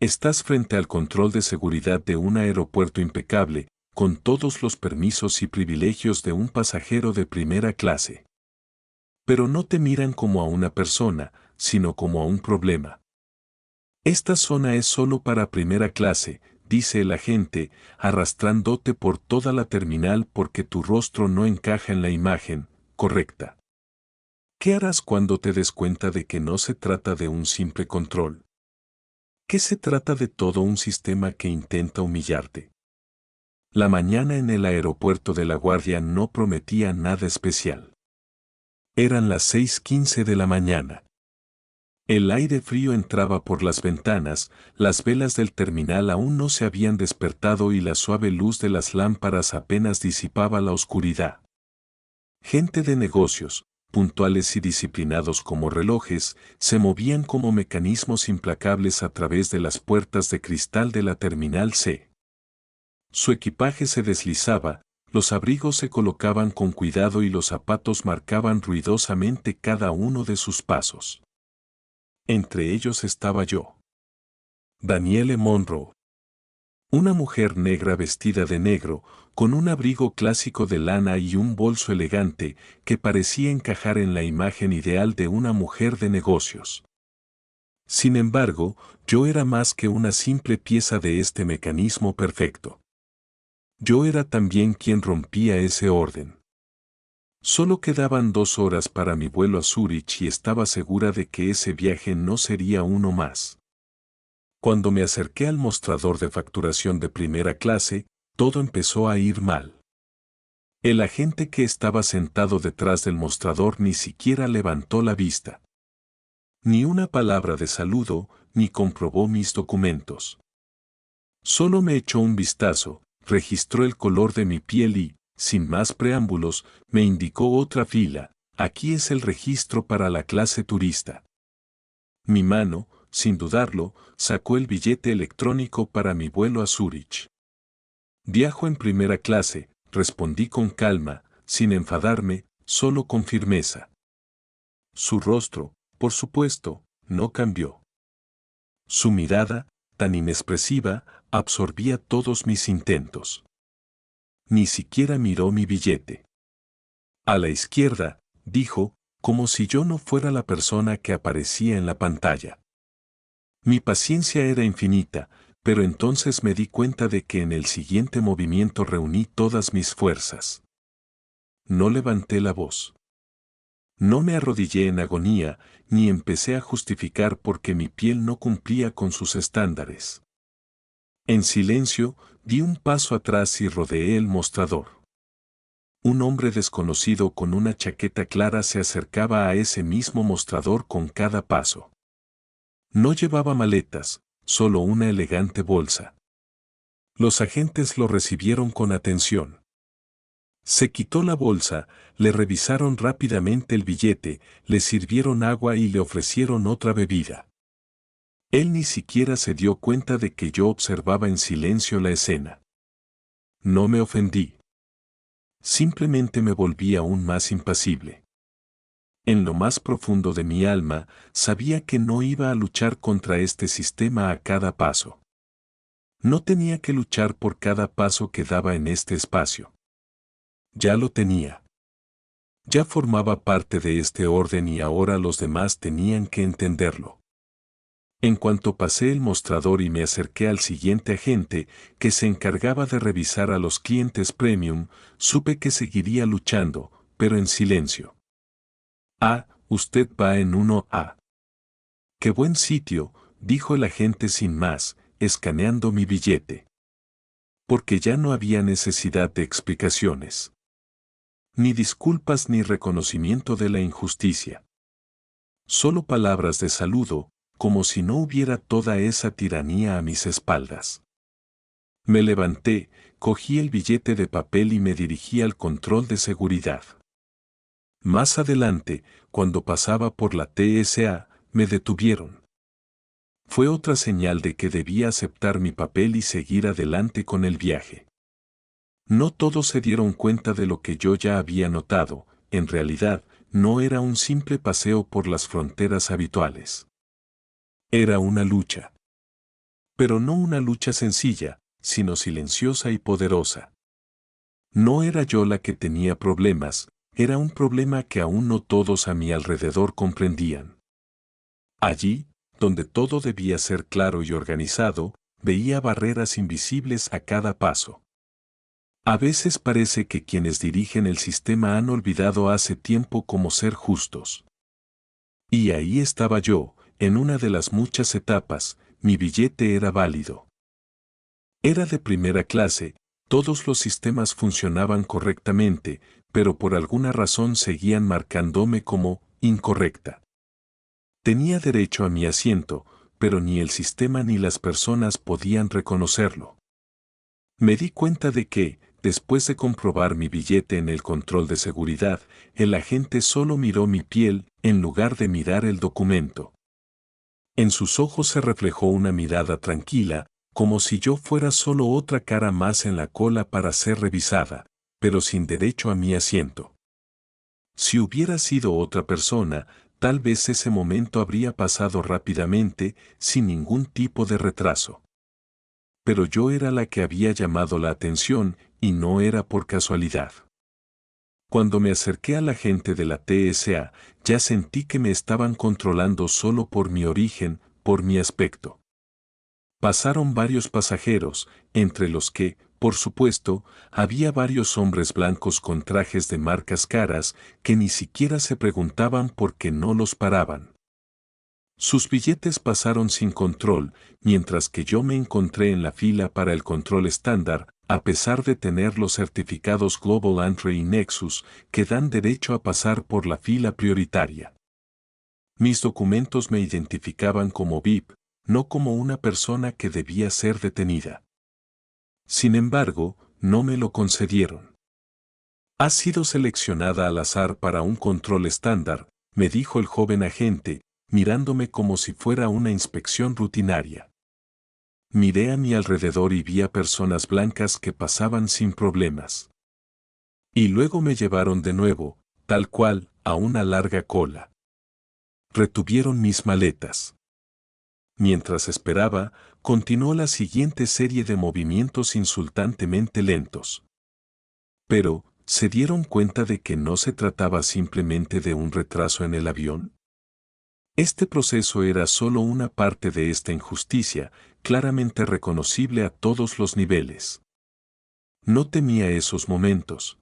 Estás frente al control de seguridad de un aeropuerto impecable, con todos los permisos y privilegios de un pasajero de primera clase. Pero no te miran como a una persona, sino como a un problema. Esta zona es solo para primera clase, dice el agente, arrastrándote por toda la terminal porque tu rostro no encaja en la imagen correcta. ¿Qué harás cuando te des cuenta de que no se trata de un simple control? ¿Qué se trata de todo un sistema que intenta humillarte? La mañana en el aeropuerto de LaGuardia no prometía nada especial. Eran las 6:15 de la mañana. El aire frío entraba por las ventanas, las velas del terminal aún no se habían despertado y la suave luz de las lámparas apenas disipaba la oscuridad. Gente de negocios, puntuales y disciplinados como relojes, se movían como mecanismos implacables a través de las puertas de cristal de la Terminal C. Su equipaje se deslizaba, los abrigos se colocaban con cuidado y los zapatos marcaban ruidosamente cada uno de sus pasos. Entre ellos estaba yo. Danielle Monroe. Una mujer negra vestida de negro, con un abrigo clásico de lana y un bolso elegante que parecía encajar en la imagen ideal de una mujer de negocios. Sin embargo, yo era más que una simple pieza de este mecanismo perfecto. Yo era también quien rompía ese orden. Solo quedaban 2 horas para mi vuelo a Zúrich y estaba segura de que ese viaje no sería uno más. Cuando me acerqué al mostrador de facturación de primera clase, todo empezó a ir mal. El agente que estaba sentado detrás del mostrador ni siquiera levantó la vista. Ni una palabra de saludo, ni comprobó mis documentos. Solo me echó un vistazo, registró el color de mi piel y, sin más preámbulos, me indicó otra fila. Aquí es el registro para la clase turista. Mi mano, sin dudarlo, sacó el billete electrónico para mi vuelo a Zúrich. Viajo en primera clase, respondí con calma, sin enfadarme, solo con firmeza. Su rostro, por supuesto, no cambió. Su mirada, tan inexpresiva, absorbía todos mis intentos. Ni siquiera miró mi billete. A la izquierda, dijo, como si yo no fuera la persona que aparecía en la pantalla. Mi paciencia era infinita, pero entonces me di cuenta de que en el siguiente movimiento reuní todas mis fuerzas. No levanté la voz. No me arrodillé en agonía, ni empecé a justificar porque mi piel no cumplía con sus estándares. En silencio, di un paso atrás y rodeé el mostrador. Un hombre desconocido con una chaqueta clara se acercaba a ese mismo mostrador con cada paso. No llevaba maletas, solo una elegante bolsa. Los agentes lo recibieron con atención. Se quitó la bolsa, le revisaron rápidamente el billete, le sirvieron agua y le ofrecieron otra bebida. Él ni siquiera se dio cuenta de que yo observaba en silencio la escena. No me ofendí. Simplemente me volví aún más impasible. En lo más profundo de mi alma, sabía que no iba a luchar contra este sistema a cada paso. No tenía que luchar por cada paso que daba en este espacio. Ya lo tenía. Ya formaba parte de este orden y ahora los demás tenían que entenderlo. En cuanto pasé el mostrador y me acerqué al siguiente agente, que se encargaba de revisar a los clientes premium, supe que seguiría luchando, pero en silencio. Ah, usted va en 1A. Qué buen sitio, dijo el agente sin más, escaneando mi billete. Porque ya no había necesidad de explicaciones. Ni disculpas ni reconocimiento de la injusticia. Solo palabras de saludo, como si no hubiera toda esa tiranía a mis espaldas. Me levanté, cogí el billete de papel y me dirigí al control de seguridad. Más adelante, cuando pasaba por la TSA, me detuvieron. Fue otra señal de que debía aceptar mi papel y seguir adelante con el viaje. No todos se dieron cuenta de lo que yo ya había notado, en realidad, no era un simple paseo por las fronteras habituales. Era una lucha. Pero no una lucha sencilla, sino silenciosa y poderosa. No era yo la que tenía problemas, era un problema que aún no todos a mi alrededor comprendían. Allí, donde todo debía ser claro y organizado, veía barreras invisibles a cada paso. A veces parece que quienes dirigen el sistema han olvidado hace tiempo cómo ser justos. Y ahí estaba yo, en una de las muchas etapas, mi billete era válido. Era de primera clase, todos los sistemas funcionaban correctamente, pero por alguna razón seguían marcándome como incorrecta. Tenía derecho a mi asiento, pero ni el sistema ni las personas podían reconocerlo. Me di cuenta de que, después de comprobar mi billete en el control de seguridad, el agente solo miró mi piel en lugar de mirar el documento. En sus ojos se reflejó una mirada tranquila, como si yo fuera solo otra cara más en la cola para ser revisada, pero sin derecho a mi asiento. Si hubiera sido otra persona, tal vez ese momento habría pasado rápidamente, sin ningún tipo de retraso. Pero yo era la que había llamado la atención, y no era por casualidad. Cuando me acerqué a la gente de la TSA, ya sentí que me estaban controlando solo por mi origen, por mi aspecto. Pasaron varios pasajeros, entre los que, por supuesto, había varios hombres blancos con trajes de marcas caras que ni siquiera se preguntaban por qué no los paraban. Sus billetes pasaron sin control, mientras que yo me encontré en la fila para el control estándar, a pesar de tener los certificados Global Entry y Nexus, que dan derecho a pasar por la fila prioritaria. Mis documentos me identificaban como VIP, no como una persona que debía ser detenida. Sin embargo, no me lo concedieron. Has sido seleccionada al azar para un control estándar, me dijo el joven agente, mirándome como si fuera una inspección rutinaria. Miré a mi alrededor y vi a personas blancas que pasaban sin problemas. Y luego me llevaron de nuevo, tal cual, a una larga cola. Retuvieron mis maletas. Mientras esperaba, continuó la siguiente serie de movimientos insultantemente lentos. Pero, ¿se dieron cuenta de que no se trataba simplemente de un retraso en el avión? Este proceso era solo una parte de esta injusticia, claramente reconocible a todos los niveles. No temía esos momentos.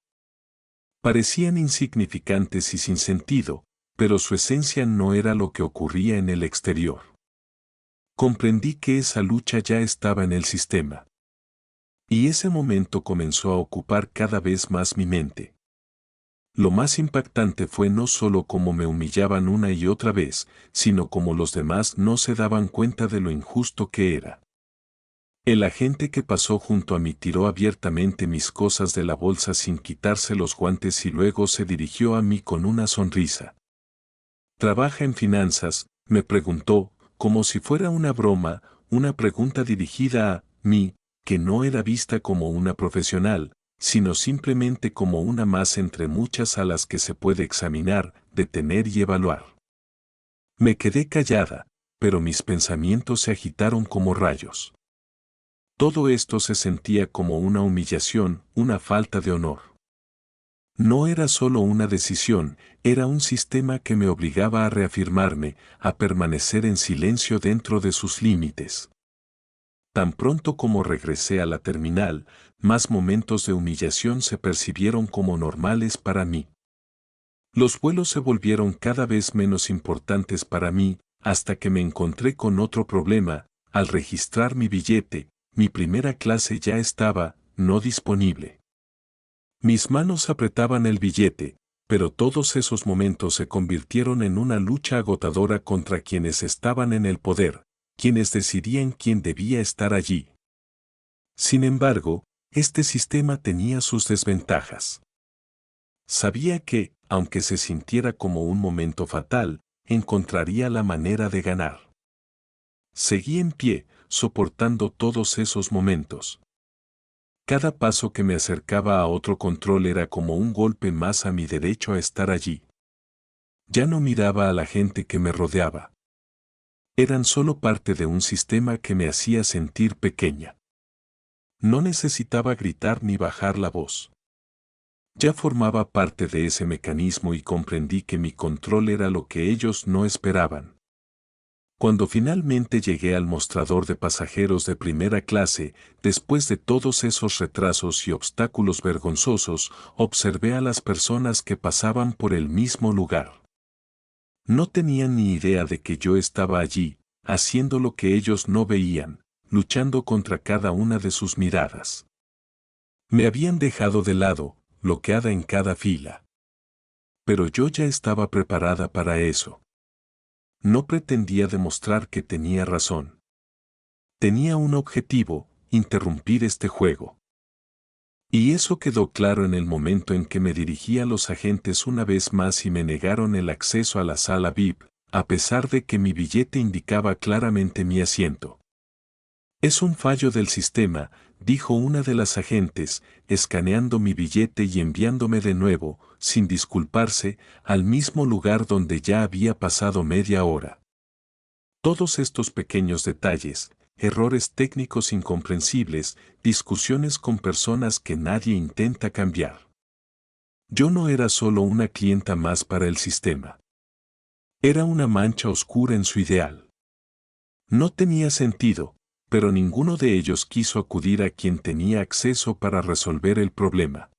Parecían insignificantes y sin sentido, pero su esencia no era lo que ocurría en el exterior. Comprendí que esa lucha ya estaba en el sistema. Y ese momento comenzó a ocupar cada vez más mi mente. Lo más impactante fue no solo cómo me humillaban una y otra vez, sino cómo los demás no se daban cuenta de lo injusto que era. El agente que pasó junto a mí tiró abiertamente mis cosas de la bolsa sin quitarse los guantes y luego se dirigió a mí con una sonrisa. ¿Trabaja en finanzas?, me preguntó, como si fuera una broma, una pregunta dirigida a mí, que no era vista como una profesional, sino simplemente como una más entre muchas a las que se puede examinar, detener y evaluar. Me quedé callada, pero mis pensamientos se agitaron como rayos. Todo esto se sentía como una humillación, una falta de honor. No era solo una decisión, era un sistema que me obligaba a reafirmarme, a permanecer en silencio dentro de sus límites. Tan pronto como regresé a la terminal, más momentos de humillación se percibieron como normales para mí. Los vuelos se volvieron cada vez menos importantes para mí, hasta que me encontré con otro problema. Al registrar mi billete, mi primera clase ya estaba, no disponible. Mis manos apretaban el billete, pero todos esos momentos se convirtieron en una lucha agotadora contra quienes estaban en el poder, quienes decidían quién debía estar allí. Sin embargo, este sistema tenía sus desventajas. Sabía que, aunque se sintiera como un momento fatal, encontraría la manera de ganar. Seguí en pie, soportando todos esos momentos. Cada paso que me acercaba a otro control era como un golpe más a mi derecho a estar allí. Ya no miraba a la gente que me rodeaba. Eran solo parte de un sistema que me hacía sentir pequeña. No necesitaba gritar ni bajar la voz. Ya formaba parte de ese mecanismo y comprendí que mi control era lo que ellos no esperaban. Cuando finalmente llegué al mostrador de pasajeros de primera clase, después de todos esos retrasos y obstáculos vergonzosos, observé a las personas que pasaban por el mismo lugar. No tenían ni idea de que yo estaba allí, haciendo lo que ellos no veían, luchando contra cada una de sus miradas. Me habían dejado de lado, bloqueada en cada fila. Pero yo ya estaba preparada para eso. No pretendía demostrar que tenía razón. Tenía un objetivo: interrumpir este juego. Y eso quedó claro en el momento en que me dirigí a los agentes una vez más y me negaron el acceso a la sala VIP, a pesar de que mi billete indicaba claramente mi asiento. «Es un fallo del sistema», dijo una de las agentes, escaneando mi billete y enviándome de nuevo, sin disculparse, al mismo lugar donde ya había pasado media hora. Todos estos pequeños detalles, errores técnicos incomprensibles, discusiones con personas que nadie intenta cambiar. Yo no era solo una clienta más para el sistema. Era una mancha oscura en su ideal. No tenía sentido, pero ninguno de ellos quiso acudir a quien tenía acceso para resolver el problema.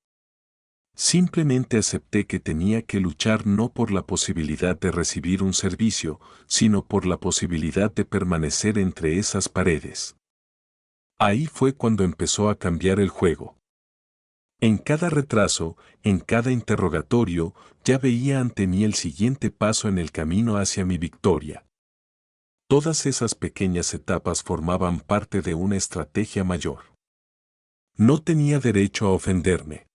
Simplemente acepté que tenía que luchar no por la posibilidad de recibir un servicio, sino por la posibilidad de permanecer entre esas paredes. Ahí fue cuando empezó a cambiar el juego. En cada retraso, en cada interrogatorio, ya veía ante mí el siguiente paso en el camino hacia mi victoria. Todas esas pequeñas etapas formaban parte de una estrategia mayor. No tenía derecho a ofenderme.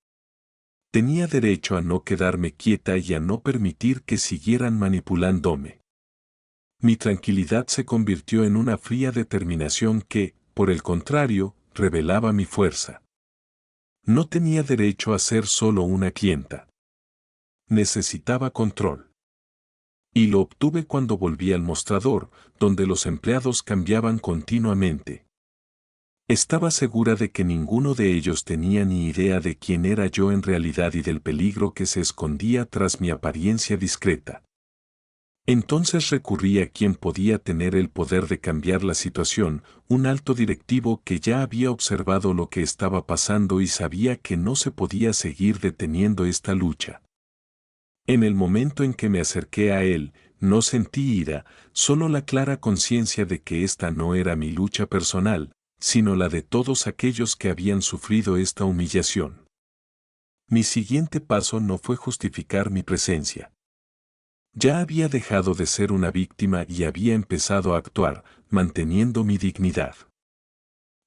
Tenía derecho a no quedarme quieta y a no permitir que siguieran manipulándome. Mi tranquilidad se convirtió en una fría determinación que, por el contrario, revelaba mi fuerza. No tenía derecho a ser solo una clienta. Necesitaba control. Y lo obtuve cuando volví al mostrador, donde los empleados cambiaban continuamente. Estaba segura de que ninguno de ellos tenía ni idea de quién era yo en realidad y del peligro que se escondía tras mi apariencia discreta. Entonces recurrí a quien podía tener el poder de cambiar la situación, un alto directivo que ya había observado lo que estaba pasando y sabía que no se podía seguir deteniendo esta lucha. En el momento en que me acerqué a él, no sentí ira, solo la clara conciencia de que esta no era mi lucha personal, sino la de todos aquellos que habían sufrido esta humillación. Mi siguiente paso no fue justificar mi presencia. Ya había dejado de ser una víctima y había empezado a actuar, manteniendo mi dignidad.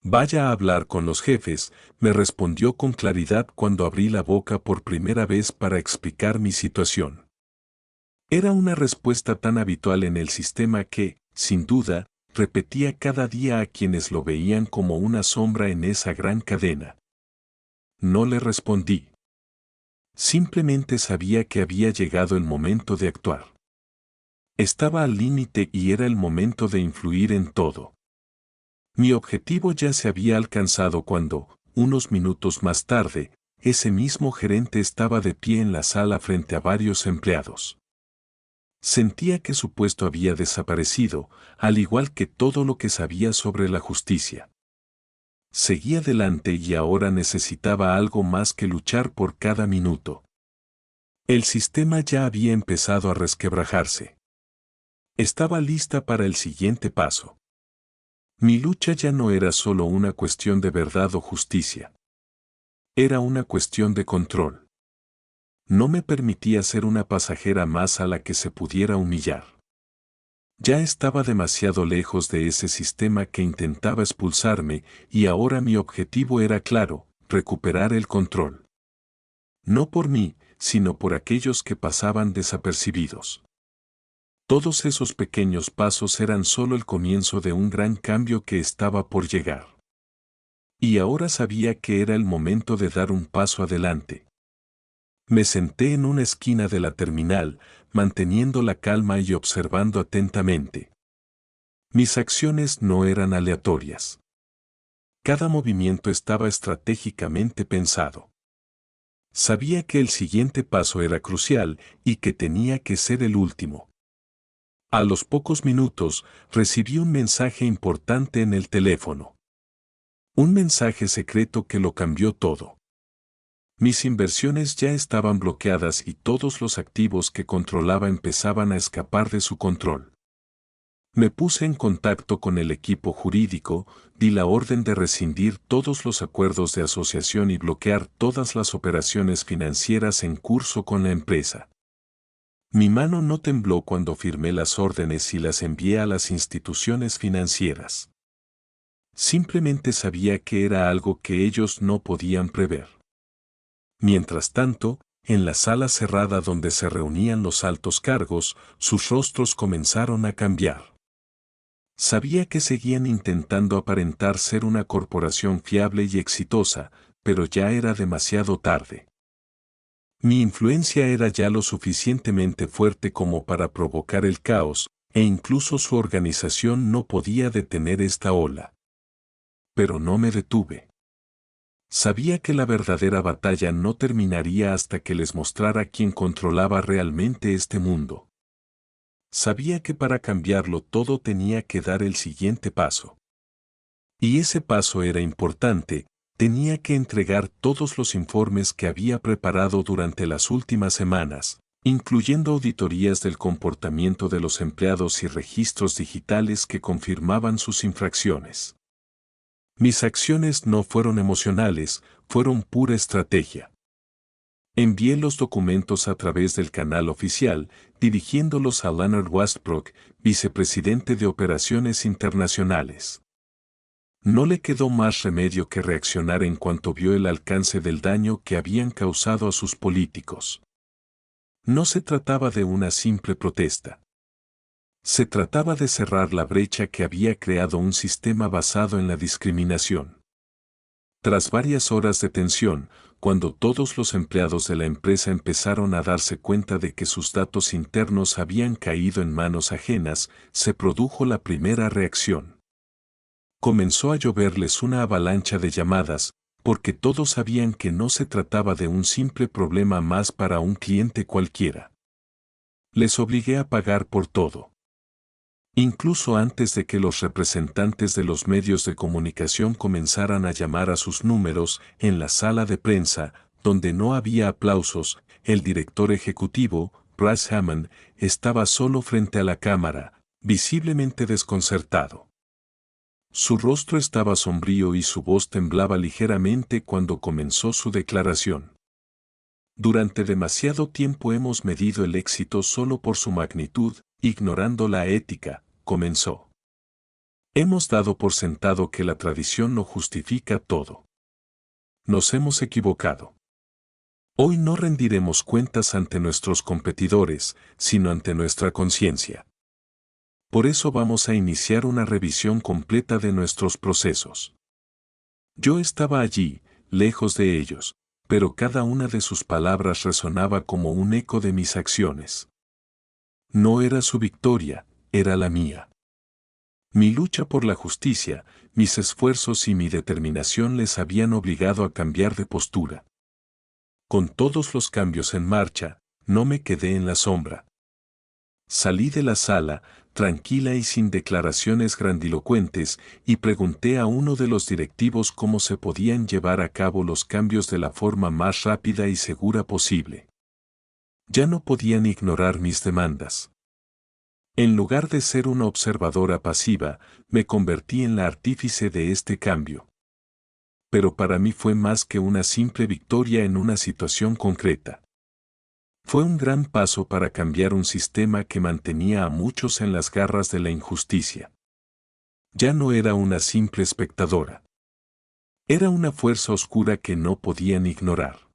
«Vaya a hablar con los jefes», me respondió con claridad cuando abrí la boca por primera vez para explicar mi situación. Era una respuesta tan habitual en el sistema que, sin duda, repetía cada día a quienes lo veían como una sombra en esa gran cadena. No le respondí. Simplemente sabía que había llegado el momento de actuar. Estaba al límite y era el momento de influir en todo. Mi objetivo ya se había alcanzado cuando, unos minutos más tarde, ese mismo gerente estaba de pie en la sala frente a varios empleados. Sentía que su puesto había desaparecido, al igual que todo lo que sabía sobre la justicia. Seguía adelante y ahora necesitaba algo más que luchar por cada minuto. El sistema ya había empezado a resquebrajarse. Estaba lista para el siguiente paso. Mi lucha ya no era solo una cuestión de verdad o justicia. Era una cuestión de control. No me permitía ser una pasajera más a la que se pudiera humillar. Ya estaba demasiado lejos de ese sistema que intentaba expulsarme y ahora mi objetivo era claro: recuperar el control. No por mí, sino por aquellos que pasaban desapercibidos. Todos esos pequeños pasos eran solo el comienzo de un gran cambio que estaba por llegar. Y ahora sabía que era el momento de dar un paso adelante. Me senté en una esquina de la terminal, manteniendo la calma y observando atentamente. Mis acciones no eran aleatorias. Cada movimiento estaba estratégicamente pensado. Sabía que el siguiente paso era crucial y que tenía que ser el último. A los pocos minutos, recibí un mensaje importante en el teléfono. Un mensaje secreto que lo cambió todo. Mis inversiones ya estaban bloqueadas y todos los activos que controlaba empezaban a escapar de su control. Me puse en contacto con el equipo jurídico, di la orden de rescindir todos los acuerdos de asociación y bloquear todas las operaciones financieras en curso con la empresa. Mi mano no tembló cuando firmé las órdenes y las envié a las instituciones financieras. Simplemente sabía que era algo que ellos no podían prever. Mientras tanto, en la sala cerrada donde se reunían los altos cargos, sus rostros comenzaron a cambiar. Sabía que seguían intentando aparentar ser una corporación fiable y exitosa, pero ya era demasiado tarde. Mi influencia era ya lo suficientemente fuerte como para provocar el caos, e incluso su organización no podía detener esta ola. Pero no me detuve. Sabía que la verdadera batalla no terminaría hasta que les mostrara quién controlaba realmente este mundo. Sabía que para cambiarlo todo tenía que dar el siguiente paso. Y ese paso era importante, tenía que entregar todos los informes que había preparado durante las últimas semanas, incluyendo auditorías del comportamiento de los empleados y registros digitales que confirmaban sus infracciones. Mis acciones no fueron emocionales, fueron pura estrategia. Envié los documentos a través del canal oficial, dirigiéndolos a Leonard Westbrook, vicepresidente de Operaciones Internacionales. No le quedó más remedio que reaccionar en cuanto vio el alcance del daño que habían causado a sus políticos. No se trataba de una simple protesta. Se trataba de cerrar la brecha que había creado un sistema basado en la discriminación. Tras varias horas de tensión, cuando todos los empleados de la empresa empezaron a darse cuenta de que sus datos internos habían caído en manos ajenas, se produjo la primera reacción. Comenzó a lloverles una avalancha de llamadas, porque todos sabían que no se trataba de un simple problema más para un cliente cualquiera. Les obligué a pagar por todo. Incluso antes de que los representantes de los medios de comunicación comenzaran a llamar a sus números, en la sala de prensa, donde no había aplausos, el director ejecutivo, Bryce Hammond, estaba solo frente a la cámara, visiblemente desconcertado. Su rostro estaba sombrío y su voz temblaba ligeramente cuando comenzó su declaración. Durante demasiado tiempo hemos medido el éxito solo por su magnitud, ignorando la ética, comenzó. Hemos dado por sentado que la tradición lo justifica todo. Nos hemos equivocado. Hoy no rendiremos cuentas ante nuestros competidores, sino ante nuestra conciencia. Por eso vamos a iniciar una revisión completa de nuestros procesos. Yo estaba allí, lejos de ellos, pero cada una de sus palabras resonaba como un eco de mis acciones. No era su victoria, era la mía. Mi lucha por la justicia, mis esfuerzos y mi determinación les habían obligado a cambiar de postura. Con todos los cambios en marcha, no me quedé en la sombra. Salí de la sala, tranquila y sin declaraciones grandilocuentes, y pregunté a uno de los directivos cómo se podían llevar a cabo los cambios de la forma más rápida y segura posible. Ya no podían ignorar mis demandas. En lugar de ser una observadora pasiva, me convertí en la artífice de este cambio. Pero para mí fue más que una simple victoria en una situación concreta. Fue un gran paso para cambiar un sistema que mantenía a muchos en las garras de la injusticia. Ya no era una simple espectadora. Era una fuerza oscura que no podían ignorar.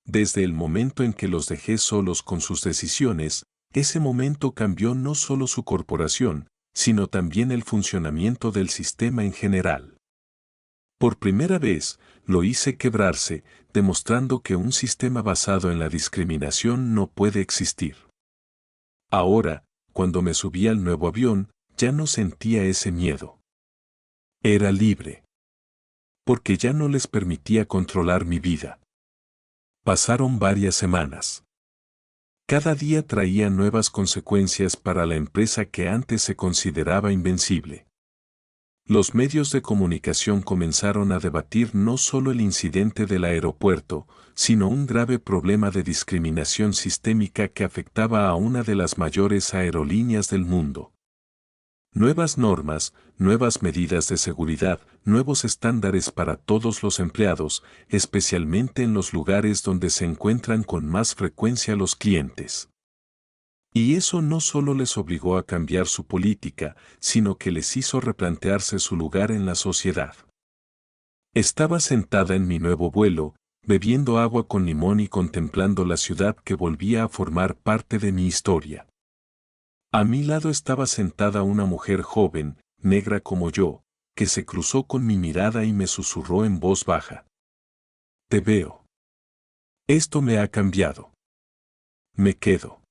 Desde el momento en que los dejé solos con sus decisiones, ese momento cambió no solo su corporación, sino también el funcionamiento del sistema en general. Por primera vez, lo hice quebrarse, demostrando que un sistema basado en la discriminación no puede existir. Ahora, cuando me subí al nuevo avión, ya no sentía ese miedo. Era libre. Porque ya no les permitía controlar mi vida. Pasaron varias semanas. Cada día traía nuevas consecuencias para la empresa que antes se consideraba invencible. Los medios de comunicación comenzaron a debatir no solo el incidente del aeropuerto, sino un grave problema de discriminación sistémica que afectaba a una de las mayores aerolíneas del mundo. Nuevas normas, nuevas medidas de seguridad, nuevos estándares para todos los empleados, especialmente en los lugares donde se encuentran con más frecuencia los clientes. Y eso no solo les obligó a cambiar su política, sino que les hizo replantearse su lugar en la sociedad. Estaba sentada en mi nuevo vuelo, bebiendo agua con limón y contemplando la ciudad que volvía a formar parte de mi historia. A mi lado estaba sentada una mujer joven, negra como yo, que se cruzó con mi mirada y me susurró en voz baja. Te veo. Esto me ha cambiado. Me quedo.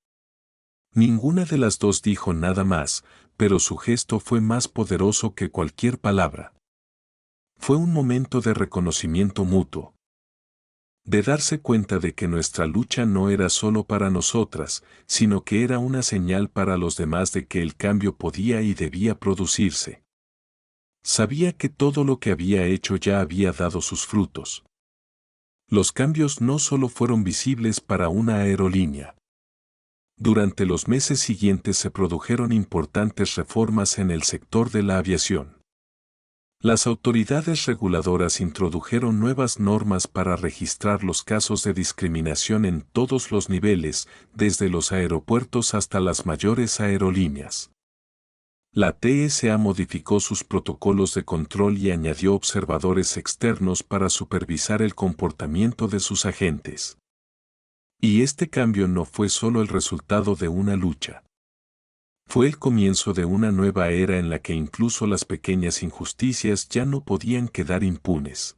Ninguna de las dos dijo nada más, pero su gesto fue más poderoso que cualquier palabra. Fue un momento de reconocimiento mutuo. De darse cuenta de que nuestra lucha no era solo para nosotras, sino que era una señal para los demás de que el cambio podía y debía producirse. Sabía que todo lo que había hecho ya había dado sus frutos. Los cambios no solo fueron visibles para una aerolínea. Durante los meses siguientes se produjeron importantes reformas en el sector de la aviación. Las autoridades reguladoras introdujeron nuevas normas para registrar los casos de discriminación en todos los niveles, desde los aeropuertos hasta las mayores aerolíneas. La TSA modificó sus protocolos de control y añadió observadores externos para supervisar el comportamiento de sus agentes. Y este cambio no fue solo el resultado de una lucha. Fue el comienzo de una nueva era en la que incluso las pequeñas injusticias ya no podían quedar impunes.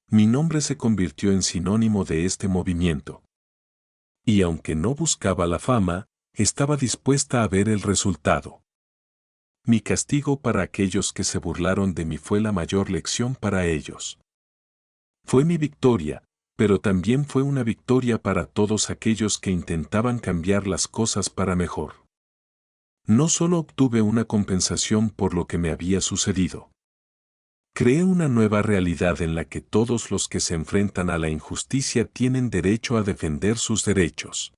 Mi nombre se convirtió en sinónimo de este movimiento. Y aunque no buscaba la fama, estaba dispuesta a ver el resultado. Mi castigo para aquellos que se burlaron de mí fue la mayor lección para ellos. Fue mi victoria, pero también fue una victoria para todos aquellos que intentaban cambiar las cosas para mejor. No solo obtuve una compensación por lo que me había sucedido. Creé una nueva realidad en la que todos los que se enfrentan a la injusticia tienen derecho a defender sus derechos.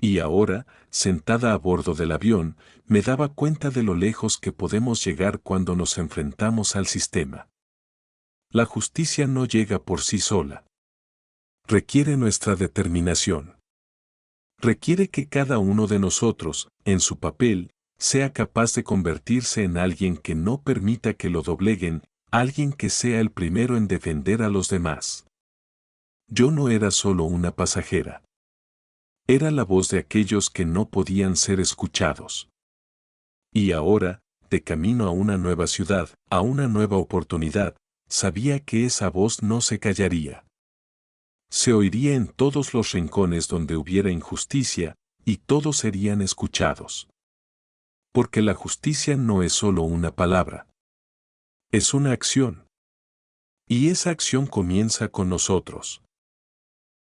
Y ahora, sentada a bordo del avión, me daba cuenta de lo lejos que podemos llegar cuando nos enfrentamos al sistema. La justicia no llega por sí sola. Requiere nuestra determinación. Requiere que cada uno de nosotros, en su papel, sea capaz de convertirse en alguien que no permita que lo dobleguen, alguien que sea el primero en defender a los demás. Yo no era solo una pasajera. Era la voz de aquellos que no podían ser escuchados. Y ahora, de camino a una nueva ciudad, a una nueva oportunidad, sabía que esa voz no se callaría. Se oiría en todos los rincones donde hubiera injusticia, y todos serían escuchados. Porque la justicia no es solo una palabra. Es una acción. Y esa acción comienza con nosotros.